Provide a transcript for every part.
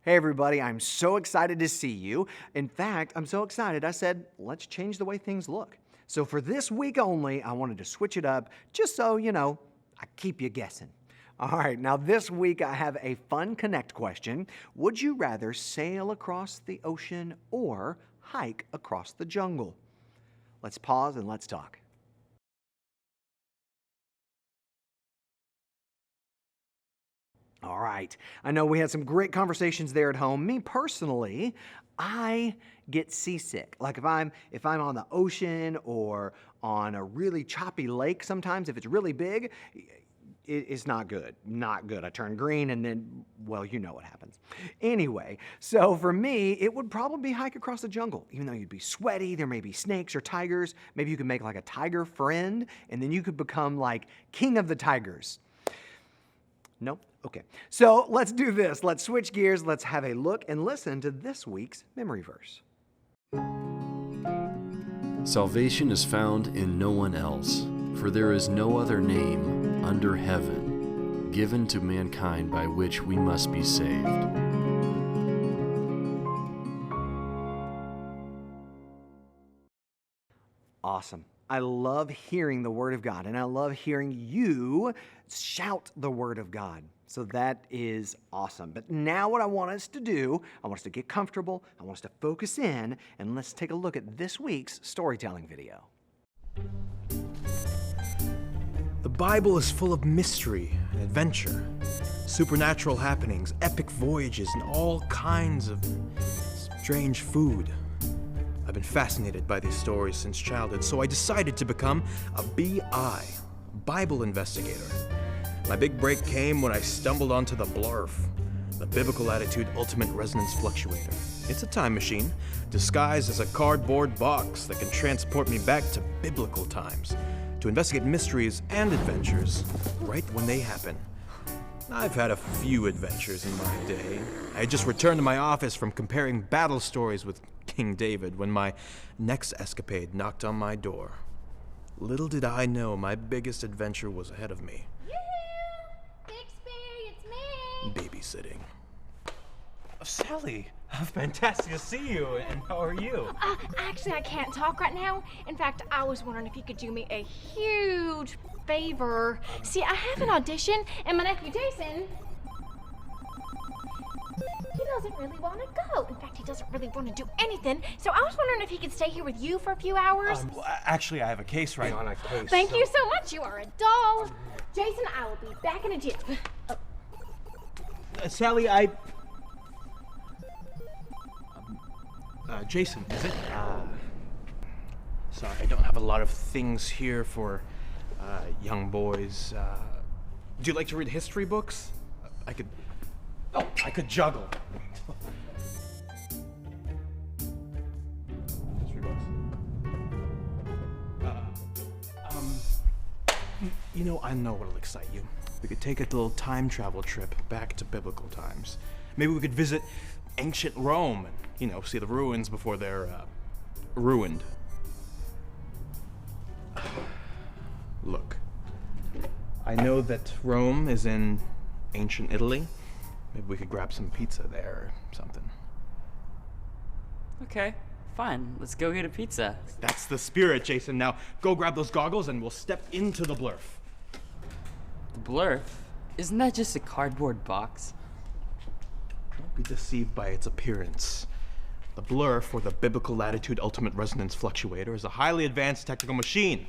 Hey everybody, I'm so excited to see you. In fact, I'm so excited I said, let's change the way things look. So for this week only, I wanted to switch it up just so, I keep you guessing. All right, now this week I have a fun connect question. Would you rather sail across the ocean or hike across the jungle? Let's pause and let's talk. All right. I know we had some great conversations there at home. Me personally, I get seasick. Like if I'm on the ocean or on a really choppy lake sometimes, if it's really big, it's not good. Not good. I turn green and then, well, you know what happens. Anyway, so for me, it would probably be hike across the jungle. Even though you'd be sweaty, there may be snakes or tigers. Maybe you could make like a tiger friend and then you could become like king of the tigers. Nope? Okay. So let's do this. Let's switch gears. Let's have a look and listen to this week's memory verse. Salvation is found in no one else, for there is no other name under heaven given to mankind by which we must be saved. Awesome. I love hearing the Word of God, and I love hearing you shout the Word of God. So that is awesome. But now what I want us to do, I want us to get comfortable, I want us to focus in, and let's take a look at this week's storytelling video. The Bible is full of mystery and adventure, supernatural happenings, epic voyages, and all kinds of strange food. I've been fascinated by these stories since childhood, so I decided to become a BI, Bible investigator. My big break came when I stumbled onto the Blurf, the Biblical Attitude Ultimate Resonance Fluctuator. It's a time machine, disguised as a cardboard box that can transport me back to biblical times, to investigate mysteries and adventures right when they happen. I've had a few adventures in my day. I just returned to my office from comparing battle stories with King David when my next escapade knocked on my door. Little did I know my biggest adventure was ahead of me. Yoo-hoo! Bixby, it's me! Babysitting. Sally, fantastic to see you, and how are you? Actually, I can't talk right now. In fact, I was wondering if you could do me a huge favor. See, I have an audition, and my nephew Jason, he doesn't really want to go. In fact, he doesn't really want to do anything. So I was wondering if he could stay here with you for a few hours. Well, actually, I have a case right on a case. Thank you so much. You are a doll. Jason, I will be back in a jiff. Sally, Jason, is it? Sorry, I don't have a lot of things here for young boys. Do you like to read history books? I could juggle. History books. I know what'll excite you. We could take a little time travel trip back to biblical times. Maybe we could visit ancient Rome and, see the ruins before they're ruined. Look, I know that Rome is in ancient Italy. Maybe we could grab some pizza there or something. Okay, fine. Let's go get a pizza. That's the spirit, Jason. Now, go grab those goggles and we'll step into the Blurf. The Blurf? Isn't that just a cardboard box? Don't be deceived by its appearance. The Blurf, or the Biblical Attitude Ultimate Resonance Fluctuator, is a highly advanced technical machine.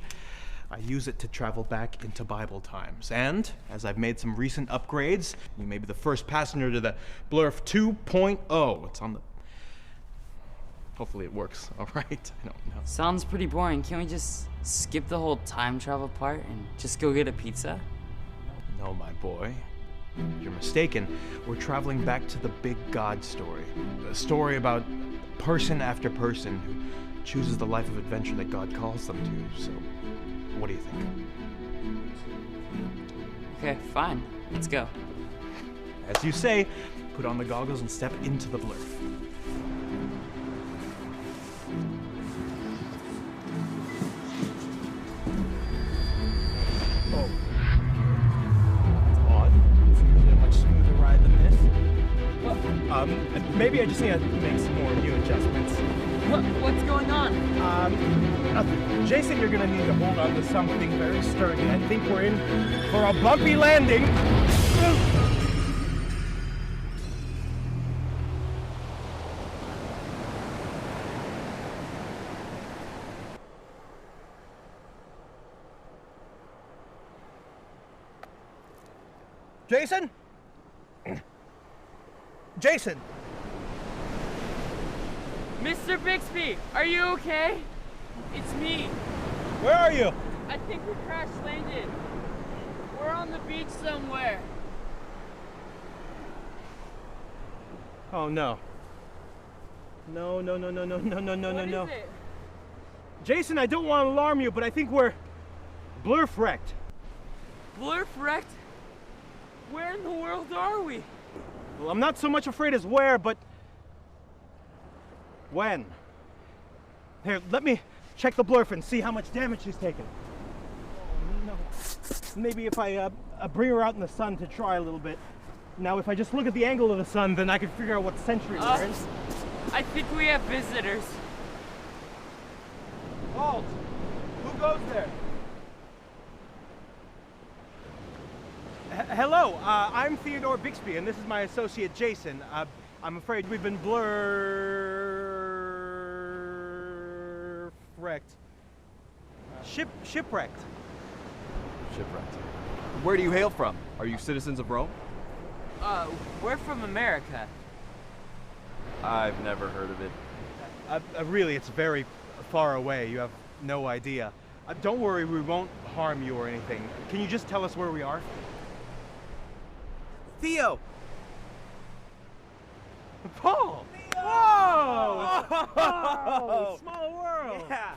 I use it to travel back into Bible times. And, as I've made some recent upgrades, you may be the first passenger to the Blurf 2.0. It's on the... Hopefully it works, all right? I don't know. Sounds pretty boring. Can't we just skip the whole time travel part and just go get a pizza? No, my boy. You're mistaken. We're traveling back to the big God story. A story about person after person who chooses the life of adventure that God calls them to. So, what do you think? Okay, fine. Let's go. As you say, put on the goggles and step into the Blurf. Oh. That's odd. It's usually a much smoother ride than this. Maybe I just need to make some more new adjustments. What's going on? Nothing. Jason, you're gonna need to hold on to something very sturdy. I think we're in for a bumpy landing. Jason? Jason! Mr. Bixby, are you okay? It's me. Where are you? I think we crash landed. We're on the beach somewhere. Oh no. No. What is it? Jason, I don't want to alarm you, but I think we're blurf-wrecked. Blurf-wrecked? Where in the world are we? Well, I'm not so much afraid as where, but when. Here, let me check the blurf and see how much damage she's taken. Oh, no. Maybe if I bring her out in the sun to try a little bit. Now, if I just look at the angle of the sun, then I can figure out what century we're in. I think we have visitors. Halt! Who goes there? Hello, I'm Theodore Bixby, and this is my associate Jason. I'm afraid we've been shipwrecked. Shipwrecked. Shipwrecked. Where do you hail from? Are you citizens of Rome? We're from America. I've never heard of it. Really, it's very far away. You have no idea. Don't worry, we won't harm you or anything. Can you just tell us where we are? Theo! Paul! Theo! Whoa! Oh! Small world! Yeah!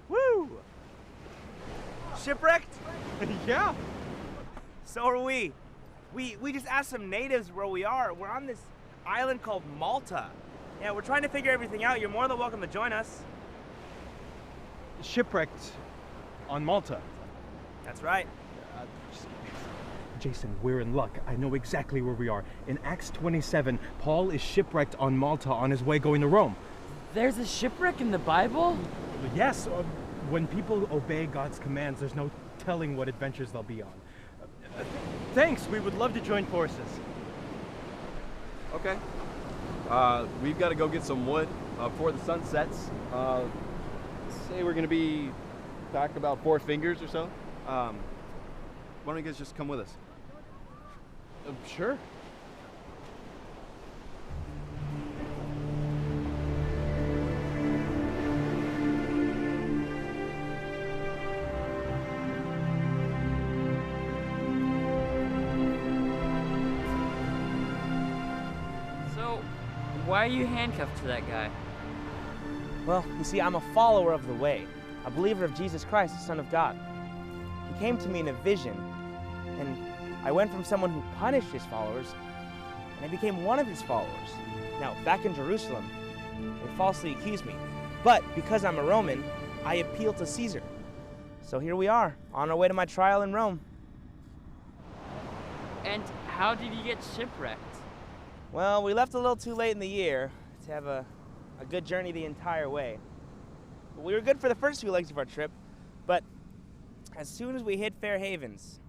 Woo! Shipwrecked? Yeah. So are we. We just asked some natives where we are. We're on this island called Malta. Yeah, we're trying to figure everything out. You're more than welcome to join us. Shipwrecked on Malta. That's right. Jason, we're in luck. I know exactly where we are. In Acts 27, Paul is shipwrecked on Malta on his way going to Rome. There's a shipwreck in the Bible? Yes, when people obey God's commands, there's no telling what adventures they'll be on. Thanks, we would love to join forces. Okay. We've got to go get some wood before the sun sets. Say we're gonna be back about 4 fingers or so. Why don't you guys just come with us? Sure. So, why are you handcuffed to that guy? Well, you see, I'm a follower of the way, a believer of Jesus Christ, the Son of God. He came to me in a vision, and I went from someone who punished his followers, and I became one of his followers. Now, back in Jerusalem, they falsely accused me. But because I'm a Roman, I appealed to Caesar. So here we are, on our way to my trial in Rome. And how did you get shipwrecked? Well, we left a little too late in the year to have a good journey the entire way. But we were good for the first few legs of our trip, but as soon as we hit Fair Havens,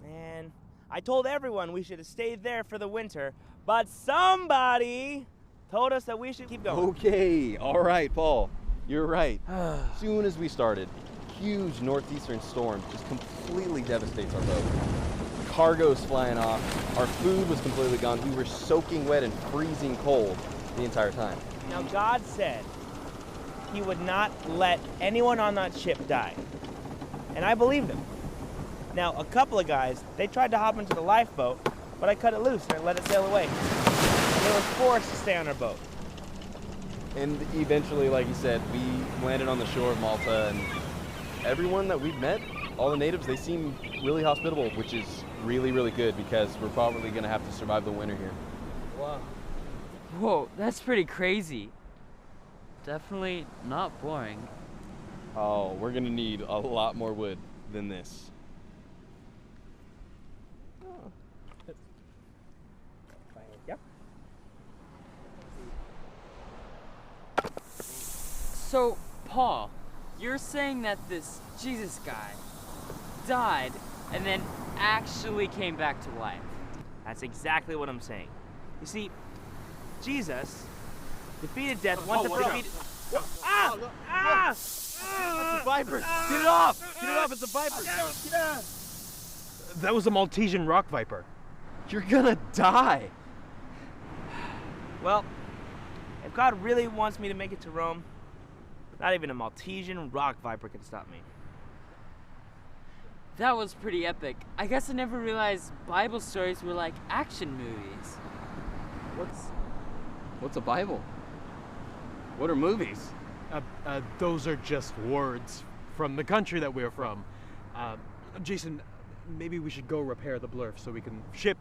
man, I told everyone we should have stayed there for the winter, but somebody told us that we should keep going. Okay, all right, Paul. You're right. Soon as we started, huge northeastern storm just completely devastates our boat. Cargo's flying off. Our food was completely gone. We were soaking wet and freezing cold the entire time. Now, God said he would not let anyone on that ship die. And I believed him. Now, a couple of guys, they tried to hop into the lifeboat, but I cut it loose and let it sail away. And they were forced to stay on our boat. And eventually, like you said, we landed on the shore of Malta, and everyone that we've met, all the natives, they seem really hospitable, which is really, really good because we're probably going to have to survive the winter here. Wow. Whoa, that's pretty crazy. Definitely not boring. Oh, we're going to need a lot more wood than this. Yep. So, Paul, you're saying that this Jesus guy died and then actually came back to life? That's exactly what I'm saying. You see, Jesus defeated death once and defeated. Ah! Ah! It's a viper! Get it off! Get it off! It's a viper! That was a Maltesian rock viper. You're gonna die. Well, if God really wants me to make it to Rome, not even a Maltesian rock viper can stop me. That was pretty epic. I guess I never realized Bible stories were like action movies. What's a Bible? What are movies? Those are just words from the country that we're from. Jason, maybe we should go repair the blurf so we can ship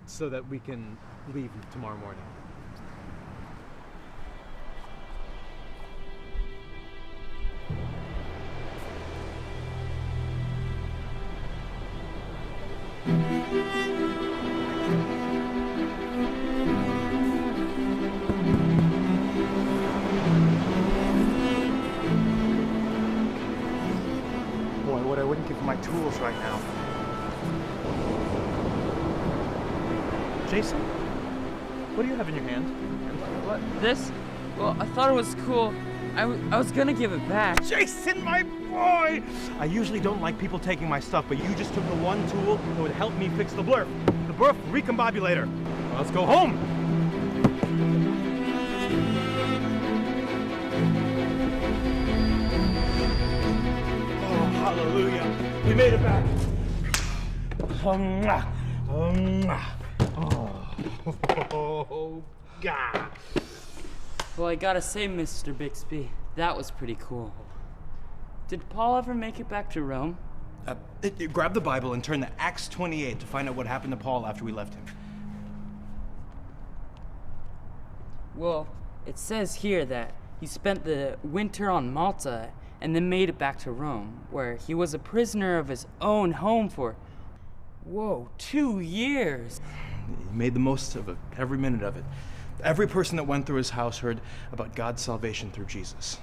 so that we can leave tomorrow morning. Boy, what I wouldn't give for my tools right now. Jason, what do you have in your hand? What? This? Well, I thought it was cool. I was gonna give it back. Jason, my boy! I usually don't like people taking my stuff, but you just took the one tool that would help me fix the blurf. The blurf recombobulator. Well, let's go home. Oh, hallelujah. We made it back. Oh, God. Well, I gotta say, Mr. Bixby, that was pretty cool. Did Paul ever make it back to Rome? Grab the Bible and turn to Acts 28 to find out what happened to Paul after we left him. Well, it says here that he spent the winter on Malta and then made it back to Rome, where he was a prisoner of his own home for, 2 years. He made the most of it, every minute of it. Every person that went through his house heard about God's salvation through Jesus.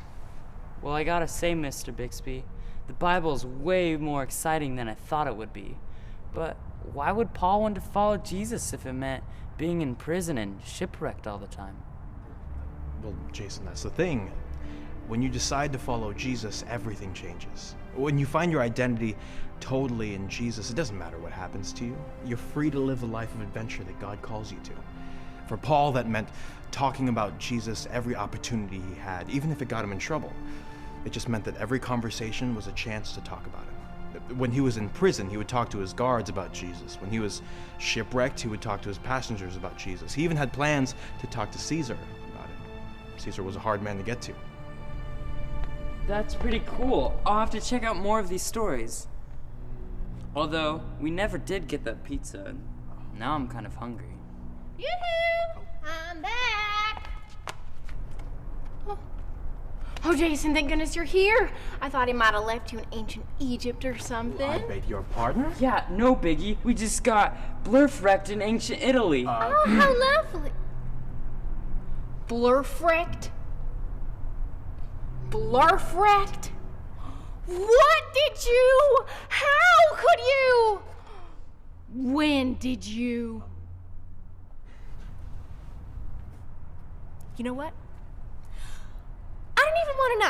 Well, I gotta say, Mr. Bixby, the Bible's way more exciting than I thought it would be. But why would Paul want to follow Jesus if it meant being in prison and shipwrecked all the time? Well, Jason, that's the thing. When you decide to follow Jesus, everything changes. When you find your identity totally in Jesus, it doesn't matter what happens to you. You're free to live the life of adventure that God calls you to. For Paul, that meant talking about Jesus every opportunity he had, even if it got him in trouble. It just meant that every conversation was a chance to talk about it. When he was in prison, he would talk to his guards about Jesus. When he was shipwrecked, he would talk to his passengers about Jesus. He even had plans to talk to Caesar about it. Caesar was a hard man to get to. That's pretty cool. I'll have to check out more of these stories. Although, we never did get that pizza, and now I'm kind of hungry. Yoo-hoo! I'm back! Oh, Jason, thank goodness you're here. I thought he might have left you in ancient Egypt or something. I beg your pardon? Yeah, no biggie. We just got blurf wrecked in ancient Italy. Oh, how lovely. Blurf wrecked? Blurf wrecked? What did you? How could you? When did you? You know what? I don't even want to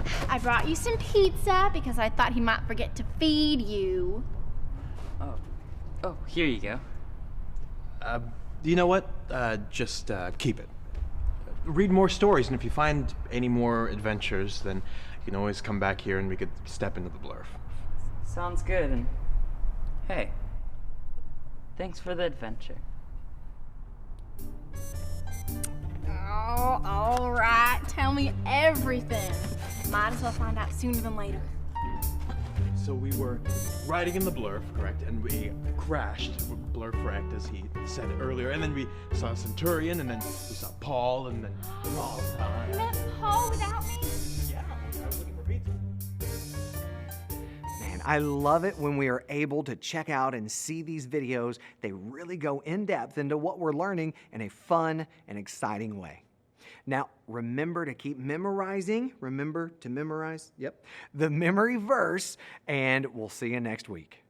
know. I brought you some pizza because I thought he might forget to feed you. Oh, here you go. You know what? Just keep it. Read more stories, and if you find any more adventures, then you can always come back here and we could step into the blurf. Sounds good, and hey, thanks for the adventure. Oh, all right. Tell me everything. Might as well find out sooner than later. So we were riding in the blurf, correct? And we crashed, blurf wrecked, as he said earlier. And then we saw Centurion, and then we saw Paul, and then... You met Paul without me? Yeah, I was looking for pizza. Man, I love it when we are able to check out and see these videos. They really go in depth into what we're learning in a fun and exciting way. Now, remember to keep memorizing. Remember to memorize, the memory verse, and we'll see you next week.